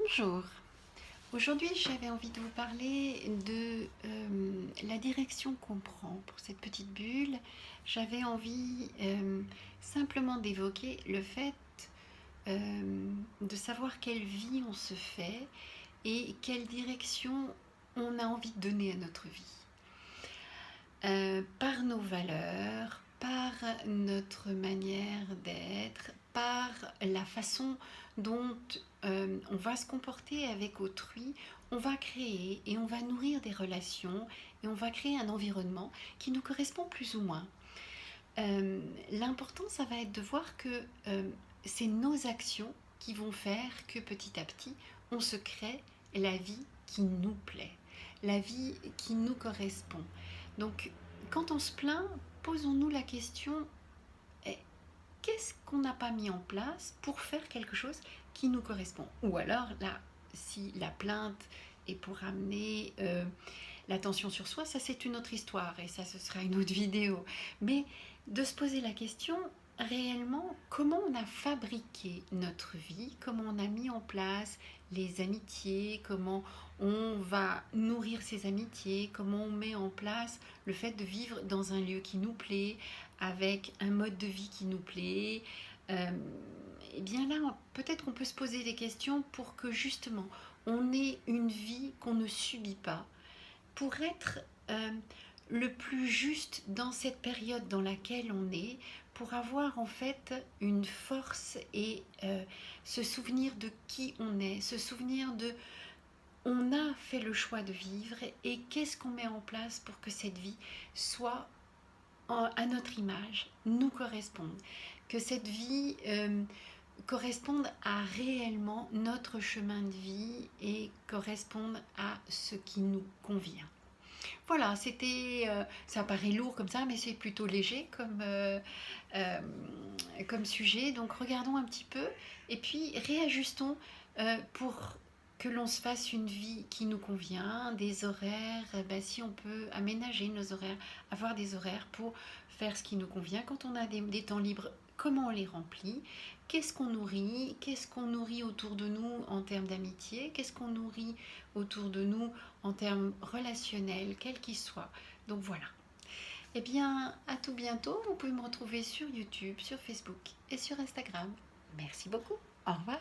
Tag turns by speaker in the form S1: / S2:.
S1: Bonjour, aujourd'hui j'avais envie de vous parler de la direction qu'on prend pour cette petite bulle. J'avais envie simplement d'évoquer le fait de savoir quelle vie on se fait et quelle direction on a envie de donner à notre vie. Par nos valeurs, par notre manière d'être, par la façon dont on va se comporter avec autrui, on va créer et on va nourrir des relations et on va créer un environnement qui nous correspond plus ou moins. L'important, ça va être de voir que c'est nos actions qui vont faire que petit à petit, on se crée la vie qui nous plaît, la vie qui nous correspond. Donc, quand on se plaint, posons-nous la question, qu'est-ce qu'on n'a pas mis en place pour faire quelque chose qui nous correspond? Ou alors, là, si la plainte est pour amener l'attention sur soi, ça c'est une autre histoire et ça ce sera une autre vidéo. Mais de se poser la question, réellement, comment on a fabriqué notre vie, comment on a mis en place les amitiés, comment on va nourrir ces amitiés, comment on met en place le fait de vivre dans un lieu qui nous plaît, avec un mode de vie qui nous plaît. Et bien là, peut-être qu'on peut se poser des questions pour que justement on ait une vie qu'on ne subit pas, pour être le plus juste dans cette période dans laquelle on est, pour avoir en fait une force et se souvenir de qui on est, se souvenir de on a fait le choix de vivre et qu'est-ce qu'on met en place pour que cette vie soit à notre image, nous corresponde, que cette vie corresponde à réellement notre chemin de vie et corresponde à ce qui nous convient. Voilà, ça paraît lourd comme ça, mais c'est plutôt léger euh, comme sujet. Donc regardons un petit peu et puis réajustons pour que l'on se fasse une vie qui nous convient, des horaires, si on peut aménager nos horaires, avoir des horaires pour faire ce qui nous convient. Quand on a des temps libres, comment on les remplit? Qu'est-ce qu'on nourrit autour de nous en termes d'amitié? Qu'est-ce qu'on nourrit autour de nous en termes relationnels, quels qu'ils soient? Donc voilà. Eh bien, à tout bientôt. Vous pouvez me retrouver sur YouTube, sur Facebook et sur Instagram. Merci beaucoup. Au revoir.